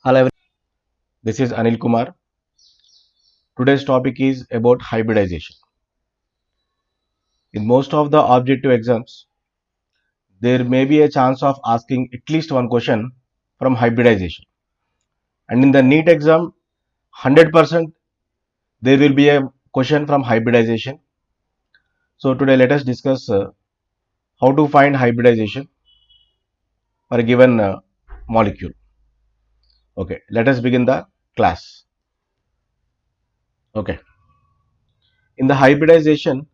Hello, this is Anil Kumar. Today's topic is about hybridization. In most of the objective exams, there may be a chance of asking at least one question from hybridization. And in the NEET exam, 100% there will be a question from hybridization. So today let us discuss how to find hybridization for a given molecule. Okay, let us begin the class. Okay, in the hybridization,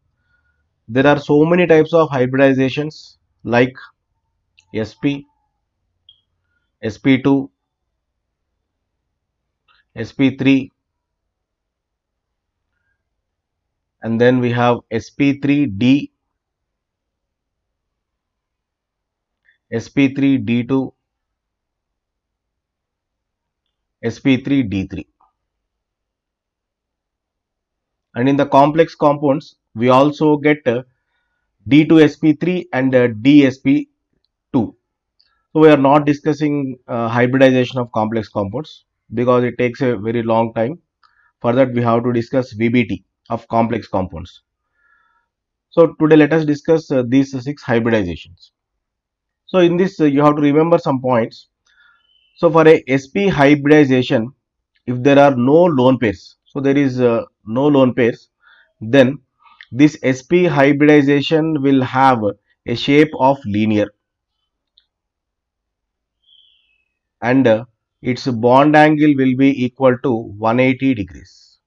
there are so many types of hybridizations like sp, sp2, sp3, and then we have sp3d, sp3d2, sp3d3. And in the complex compounds we also get d2sp3 and dsp2. So we are not discussing hybridization of complex compounds because it takes a very long time. For that we have to discuss vbt of complex compounds. So today let us discuss these six hybridizations. So in this you have to remember some points. So for a sp hybridization, if there are no lone pairs, so there is no lone pairs, then this sp hybridization will have a shape of linear, and its bond angle will be equal to 180 degrees.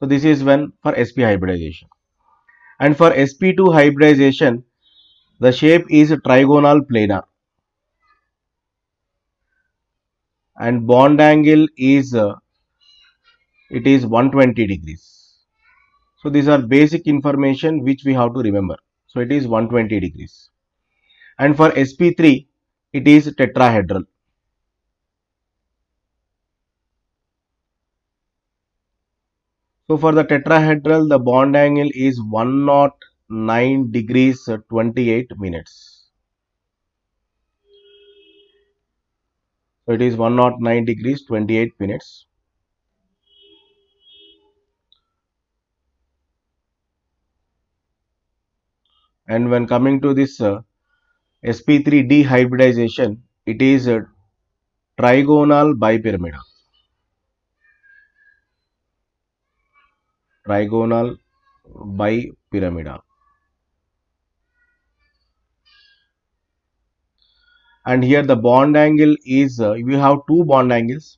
So this is when for sp hybridization. And for sp2 hybridization, the shape is trigonal planar and bond angle is it is 120 degrees. So these are basic information which we have to remember. So it is 120 degrees. And for sp3, it is tetrahedral. So for the tetrahedral, the bond angle is 109 degrees 28 minutes. So it is 109 degrees 28 minutes. And when coming to this sp3d hybridization, it is trigonal bipyramidal. Trigonal bipyramidal. And here the bond angle is we have two bond angles.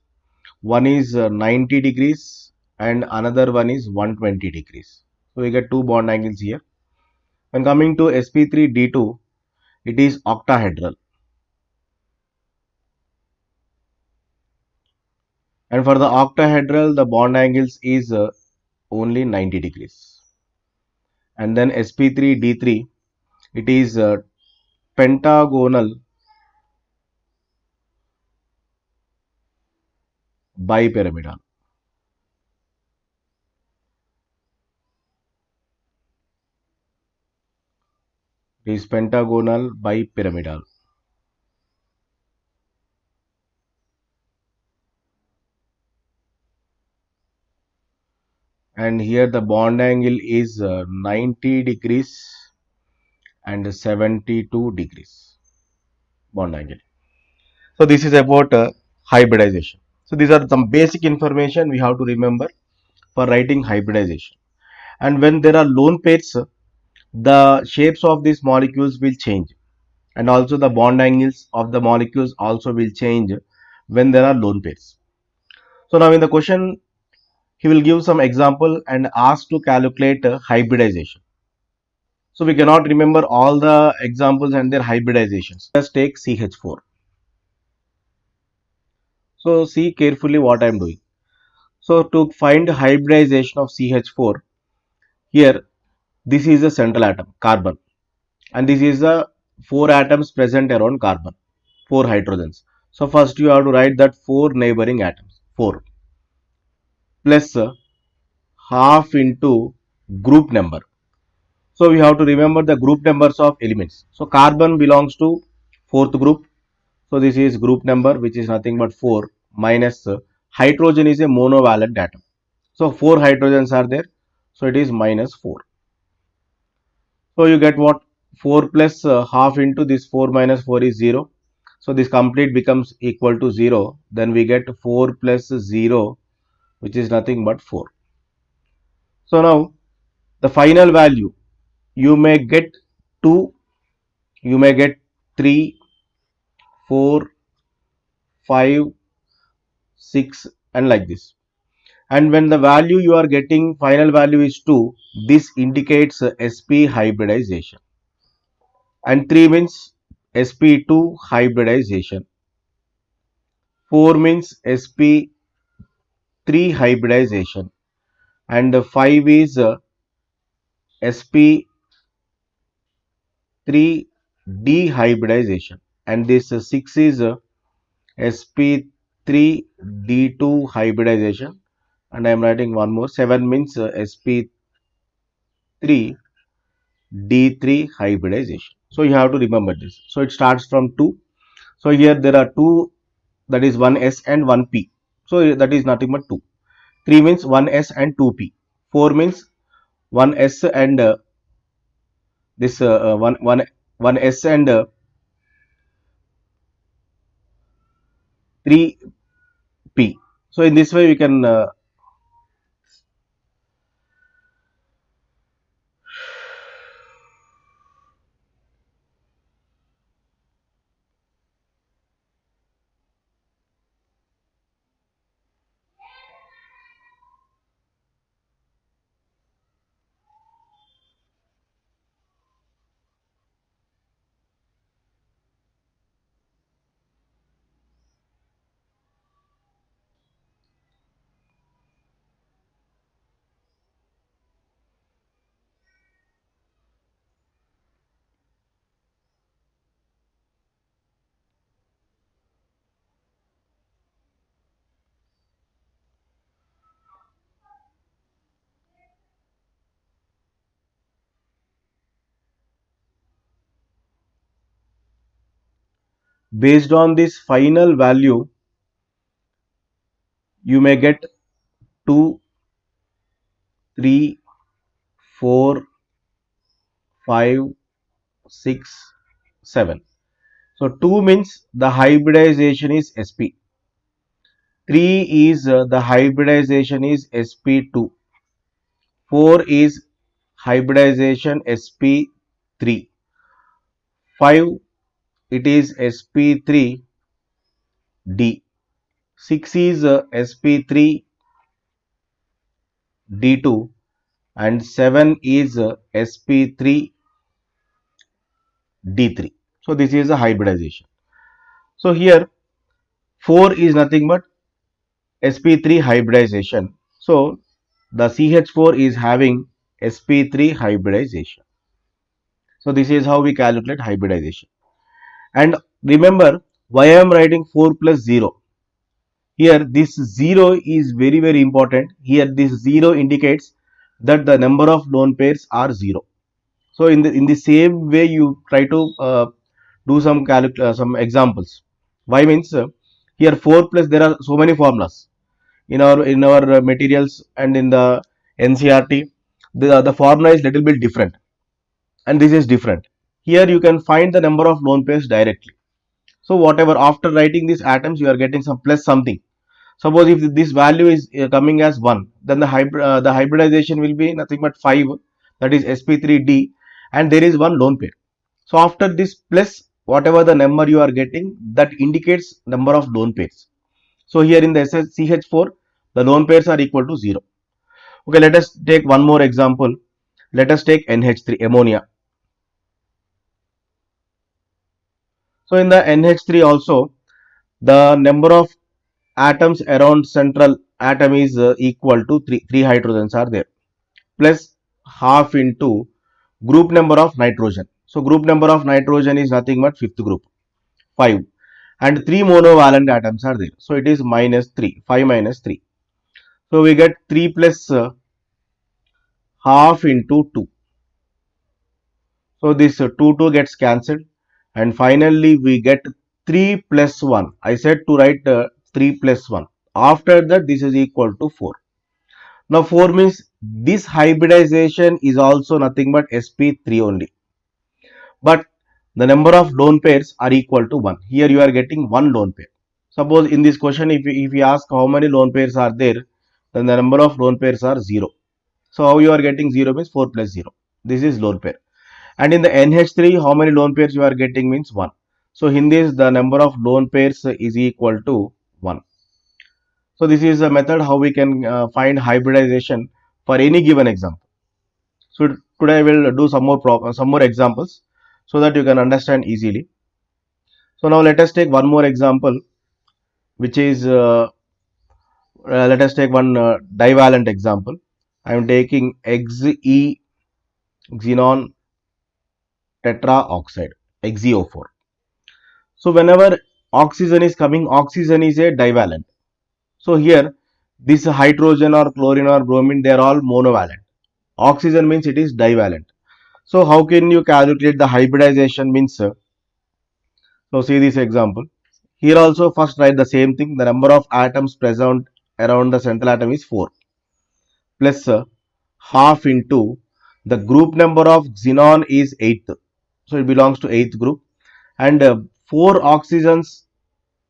One is 90 degrees and another one is 120 degrees. So we get two bond angles here. When coming to sp3d2, it is octahedral. And for the octahedral, the bond angles is only 90 degrees. And then sp3d3, it is pentagonal bipyramidal. It is pentagonal bipyramidal. And here the bond angle is 90 degrees and 72 degrees bond angle. So this is about hybridization. So these are some basic information we have to remember for writing hybridization. And when there are lone pairs, the shapes of these molecules will change, and also the bond angles of the molecules also will change when there are lone pairs. So now in the question, he will give some example and ask to calculate hybridization. So we cannot remember all the examples and their hybridizations. Let's take CH4. So see carefully what I am doing. So to find hybridization of CH4, here this is the central atom, carbon, and this is the four atoms present around carbon, four hydrogens. So first you have to write that four neighboring atoms, 4 plus half into group number. So we have to remember the group numbers of elements. So carbon belongs to fourth group. So this is group number, which is nothing but 4, minus hydrogen is a monovalent atom. So 4 hydrogens are there. So it is minus 4. So you get what? 4 plus half into this 4 minus 4 is 0. So this complete becomes equal to 0. Then we get 4 plus 0, which is nothing but 4. So now the final value, you may get 2, you may get 3, 4, 5, 6, and like this. And when the value you are getting, final value is 2, this indicates sp hybridization. And 3 means sp2 hybridization. 4 means sp3 hybridization. And 5 is sp3 dehybridization. And this 6 is sp3d2 hybridization. And I am writing one more. 7 means sp3 D3 hybridization. So you have to remember this. So it starts from 2. So here there are 2, that is 1s and 1p. So that is nothing but 2. 3 means 1s and 2p. 4 means 1s and this 1s and 3p. So in this way we can based on this final value, you may get 2, 3, 4, 5, 6, 7. So 2 means the hybridization is sp. 3 is the hybridization is sp2. 4 is hybridization sp3. 5 it is sp3d. 6 is sp3d2, and 7 is sp3d3. So this is a hybridization. So here 4 is nothing but sp3 hybridization. So the CH4 is having sp3 hybridization. So this is how we calculate hybridization. And remember, why I am writing 4 plus 0? Here this 0 is very important. Here this 0 indicates that the number of lone pairs are 0. So in the same way you try to do some examples. Why means here 4 plus, there are so many formulas in our materials and in the NCRT. The formula is little bit different, and this is different. Here you can find the number of lone pairs directly. So whatever, after writing these atoms, you are getting some plus something. Suppose if this value is coming as 1, then the hybridization will be nothing but 5, that is sp3d, and there is one lone pair. So after this plus whatever the number you are getting, that indicates number of lone pairs. So here in the CH4, the lone pairs are equal to 0. Okay, let us take one more example. Let us take NH3, ammonia. So in the NH3 also, the number of atoms around central atom is equal to 3 hydrogens are there, plus half into group number of nitrogen. So group number of nitrogen is nothing but fifth group, 5, and 3 monovalent atoms are there. So it is minus 3, 5 minus 3. So we get 3 plus half into 2. So this 2 gets cancelled, and finally we get 3 plus 1. I said to write 3 plus 1. After that, this is equal to 4. Now 4 means this hybridization is also nothing but sp3 only. But the number of lone pairs are equal to 1. Here you are getting one lone pair. Suppose in this question, if you ask how many lone pairs are there, then the number of lone pairs are 0. So how you are getting 0 means 4 plus 0. This is lone pair. And in the NH3, how many lone pairs you are getting means 1. So in this, the number of lone pairs is equal to 1. So this is a method how we can find hybridization for any given example. So today I will do some more examples so that you can understand easily. So now let us take one more example, which is let us take one divalent example. I am taking Xe xenon tetraoxide, XeO4. So whenever oxygen is coming, oxygen is a divalent. So here this hydrogen or chlorine or bromine, they are all monovalent. Oxygen means it is divalent. So how can you calculate the hybridization means? So see this example. Here also first write the same thing. The number of atoms present around the central atom is 4 plus half into the group number of xenon is 8th. So it belongs to 8th group, and 4 oxygens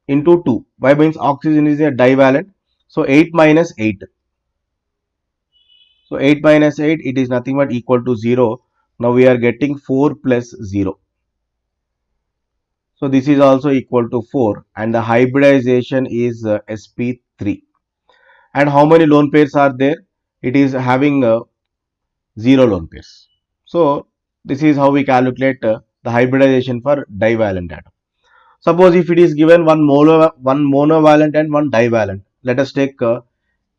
into 2. Why means oxygen is a divalent. So 8 minus 8. So 8 minus 8, it is nothing but equal to 0. Now we are getting 4 plus 0. So this is also equal to 4, and the hybridization is sp3. And how many lone pairs are there? It is having 0 lone pairs. So this is how we calculate the hybridization for divalent atom. Suppose if it is given one monovalent and one divalent, let us take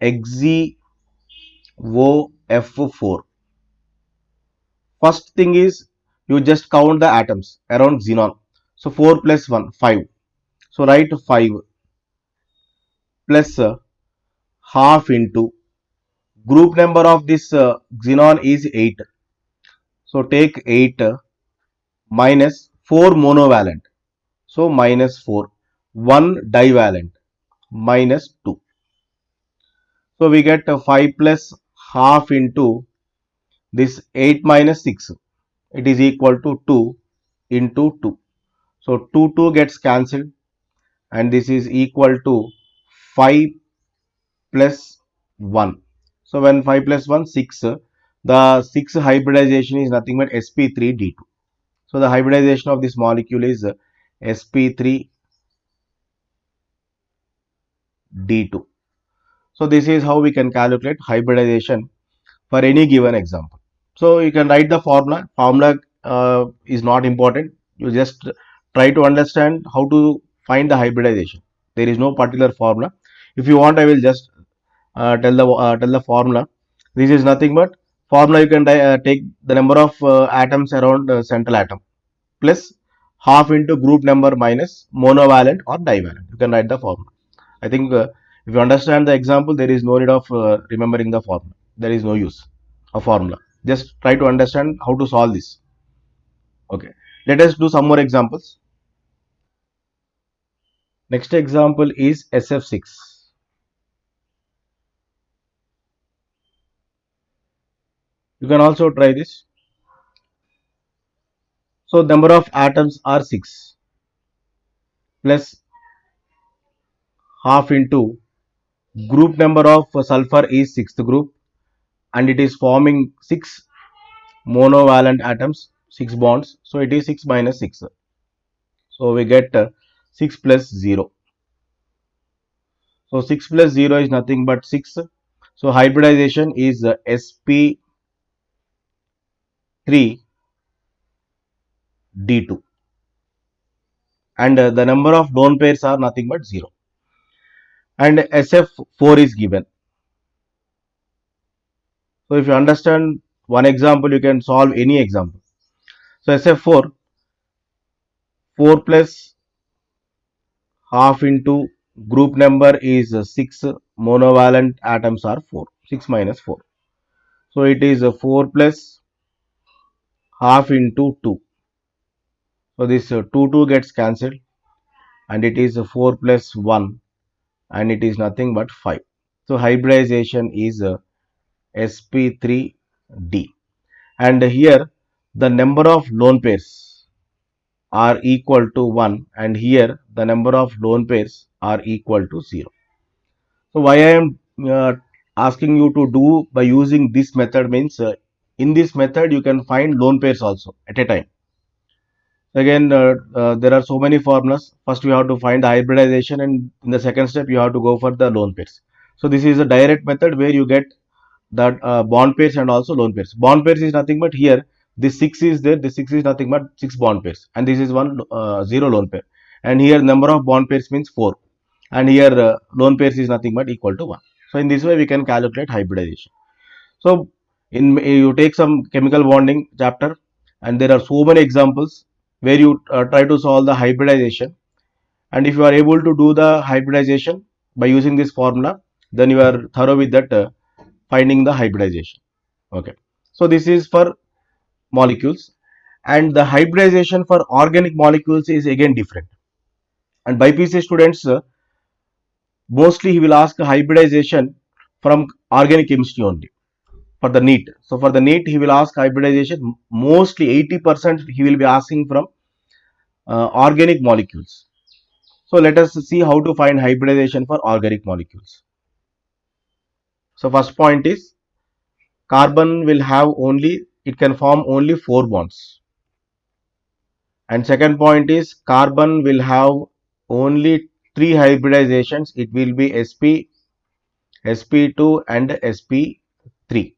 XeOF4. First thing is you just count the atoms around xenon. So 4 plus 1, 5. So write 5 plus half into group number of this xenon is 8. So take 8 minus 4 monovalent. So minus 4. 1 divalent minus 2. So we get 5 plus half into this 8 minus 6. It is equal to 2 into 2. So 2 gets cancelled, and this is equal to 5 plus 1. So when 5 plus 1, 6. The 6 hybridization is nothing but sp3d2. So the hybridization of this molecule is sp3d2. So this is how we can calculate hybridization for any given example. So you can write the formula. Formula is not important. You just try to understand how to find the hybridization. There is no particular formula. If you want, I will just tell the formula. This is nothing but formula. You can take the number of atoms around central atom plus half into group number minus monovalent or divalent. You can write the formula. I think if you understand the example, there is no need of remembering the formula. There is no use of formula. Just try to understand how to solve this. Okay. Let us do some more examples. Next example is SF6. You can also try this. So number of atoms are 6 plus half into group number of sulfur is 6th group, and it is forming 6 monovalent atoms, 6 bonds. So it is 6 minus 6. So we get 6 plus 0. So 6 plus 0 is nothing but 6. So hybridization is sp3d2, and the number of lone pairs are nothing but 0, and SF4 is given. So if you understand one example, you can solve any example. So SF4, 4 plus half into group number is 6, monovalent atoms are 4, 6 minus 4. So it is 4 plus half into 2. So this 2 gets cancelled, and it is 4 plus 1 and it is nothing but 5. So hybridization is sp3d, and here the number of lone pairs are equal to 1 and here the number of lone pairs are equal to 0. So why I am asking you to do by using this method means in this method you can find lone pairs also at a time. Again, there are so many formulas. First, you have to find the hybridization, and in the second step, you have to go for the lone pairs. So this is a direct method where you get that bond pairs and also lone pairs. Bond pairs is nothing but here this 6 is there. This 6 is nothing but 6 bond pairs, and this is one 0 lone pair. And here number of bond pairs means 4, and here lone pairs is nothing but equal to 1. So in this way, we can calculate hybridization. So in you take some chemical bonding chapter, and there are so many examples where you try to solve the hybridization, and if you are able to do the hybridization by using this formula, then you are thorough with that finding the hybridization. Okay, so this is for molecules, and the hybridization for organic molecules is again different. And by BPC students, mostly he will ask hybridization from organic chemistry only for the NEET. So for the NEET, he will ask hybridization. Mostly 80% he will be asking from organic molecules. So let us see how to find hybridization for organic molecules. So first point is carbon will have only, it can form only 4 bonds. And second point is carbon will have only 3 hybridizations. It will be sp, sp2 and sp3.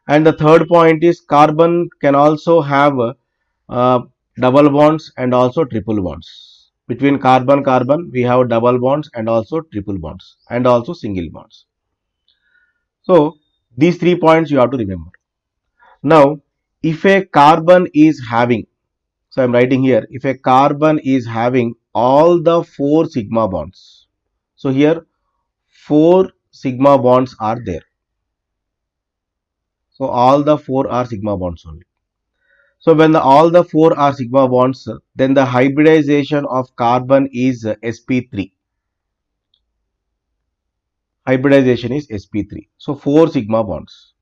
And the third point is carbon can also have uh, double bonds and also triple bonds. Between carbon carbon we have double bonds and also triple bonds and also single bonds. So these 3 points you have to remember. Now if a carbon is having, so I am writing here, if a carbon is having all the 4 sigma bonds, so here 4 sigma bonds are there. So all the 4 are sigma bonds only. So when all the 4 are sigma bonds, then the hybridization of carbon is sp3. Hybridization is sp3. So 4 sigma bonds.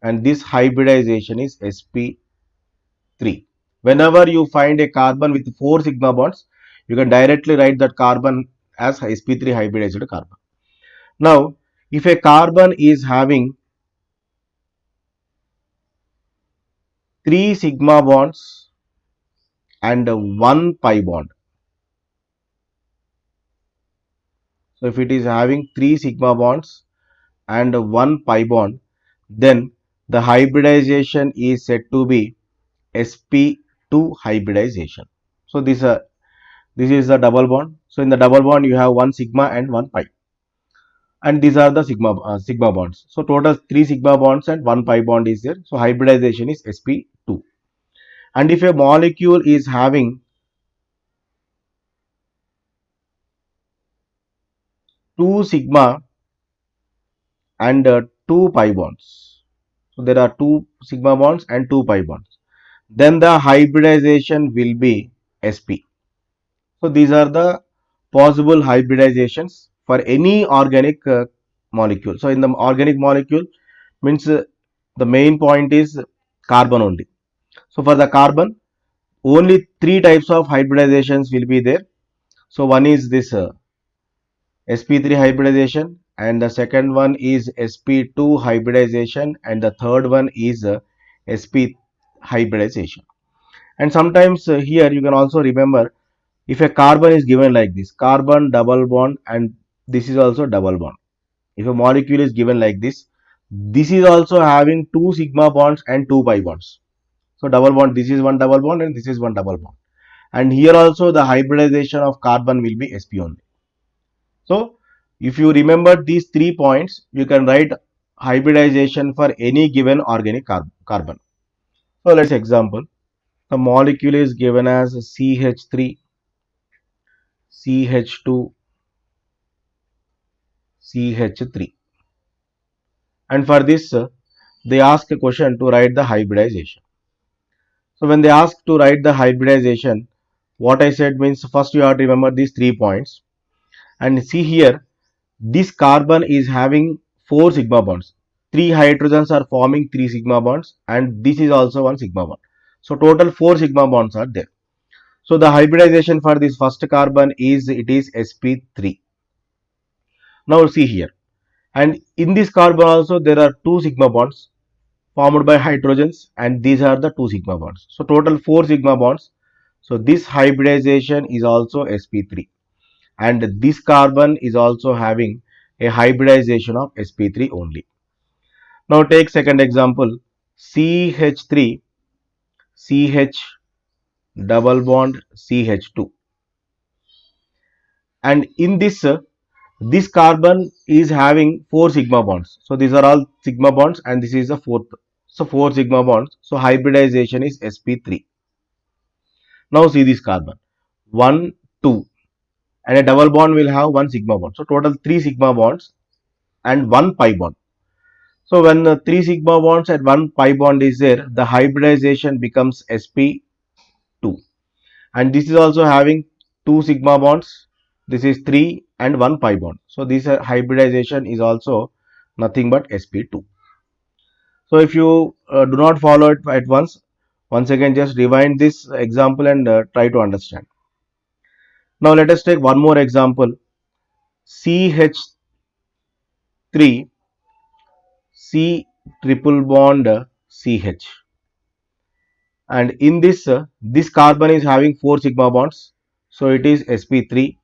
And this hybridization is sp3. Whenever you find a carbon with 4 sigma bonds, you can directly write that carbon as sp3 hybridized carbon. Now, if a carbon is having 3 sigma bonds and 1 pi bond, so if it is having 3 sigma bonds and 1 pi bond, then the hybridization is said to be sp2 hybridization. So this is the double bond. So in the double bond you have 1 sigma and 1 pi, and these are the sigma bonds. So total 3 sigma bonds and 1 pi bond is there. So hybridization is sp2. And if a molecule is having 2 sigma and 2 pi bonds, so there are 2 sigma bonds and 2 pi bonds, then the hybridization will be sp. So these are the possible hybridizations for any organic molecule. So in the organic molecule means the main point is carbon only. So for the carbon, only 3 types of hybridizations will be there. So one is this sp3 hybridization, and the second one is sp2 hybridization, and the third one is sp hybridization. And sometimes here you can also remember, if a carbon is given like this, carbon double bond, and this is also double bond. If a molecule is given like this is also having 2 sigma bonds and 2 pi bonds. So double bond, this is one double bond and this is one double bond. And here also the hybridization of carbon will be sp only. So if you remember these 3 points, you can write hybridization for any given organic carbon. So let's example. The molecule is given as CH3, CH2, CH3. And for this, they ask a question to write the hybridization. So when they ask to write the hybridization, what I said means first you have to remember these 3 points. And see here, this carbon is having 4 sigma bonds. 3 hydrogens are forming 3 sigma bonds, and this is also 1 sigma bond. So total 4 sigma bonds are there. So the hybridization for this first carbon is, it is sp3. Now see here, and in this carbon also there are 2 sigma bonds formed by hydrogens, and these are the 2 sigma bonds. So total 4 sigma bonds. So this hybridization is also sp3, and this carbon is also having a hybridization of sp3 only. Now take second example, CH3 CH double bond CH2, and in this carbon is having 4 sigma bonds. So these are all sigma bonds, and this is the fourth. So 4 sigma bonds. So hybridization is sp3. Now see this carbon 1 2, and a double bond will have 1 sigma bond. So total 3 sigma bonds and 1 pi bond. So when 3 sigma bonds and 1 pi bond is there, the hybridization becomes sp2, and this is also having 2 sigma bonds. This is 3 and 1 pi bond. So this hybridization is also nothing but sp2. So if you do not follow it at once again just rewind this example and try to understand. Now let us take one more example, CH3 C triple bond CH, and in this carbon is having 4 sigma bonds, so it is sp3,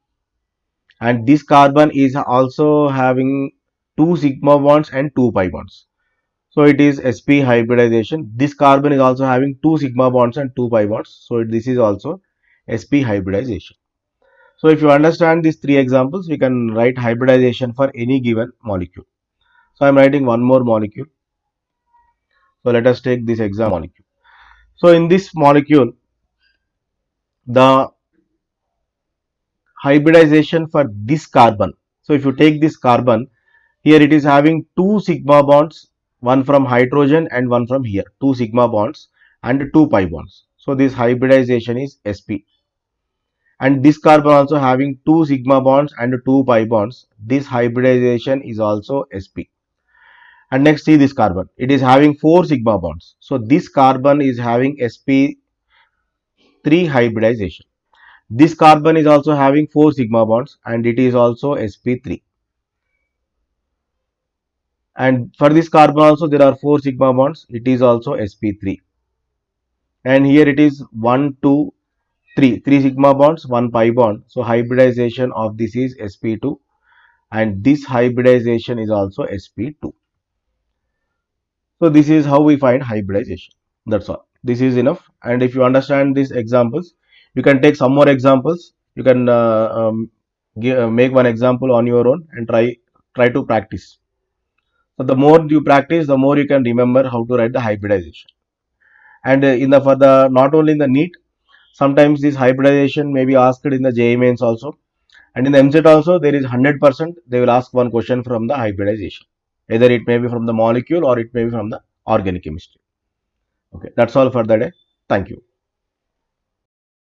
and this carbon is also having 2 sigma bonds and 2 pi bonds, so it is sp hybridization. This carbon is also having 2 sigma bonds and 2 pi bonds, so this is also sp hybridization. So if you understand these 3 examples, we can write hybridization for any given molecule. So I am writing one more molecule. So let us take this example molecule. So in this molecule, the hybridization for this carbon. So if you take this carbon, here it is having 2 sigma bonds, one from hydrogen and one from here, 2 sigma bonds and 2 pi bonds. So this hybridization is sp. And this carbon also having 2 sigma bonds and 2 pi bonds. This hybridization is also sp. And next see this carbon, it is having 4 sigma bonds. So this carbon is having sp3 hybridization. This carbon is also having 4 sigma bonds, and it is also sp3. And for this carbon also there are 4 sigma bonds, it is also sp3. And here it is 1 2 3, 3 sigma bonds, 1 pi bond. So hybridization of this is sp2, and this hybridization is also sp2. So this is how we find hybridization. That's all. This is enough. And if you understand these examples, you can take some more examples. You can make one example on your own and try to practice. So the more you practice, the more you can remember how to write the hybridization. And in the for the not only in the NEET, sometimes this hybridization may be asked in the JEE mains also, and in the MCET also there is 100% they will ask one question from the hybridization. Either it may be from the molecule or it may be from the organic chemistry. Okay, that's all for the day. Thank you.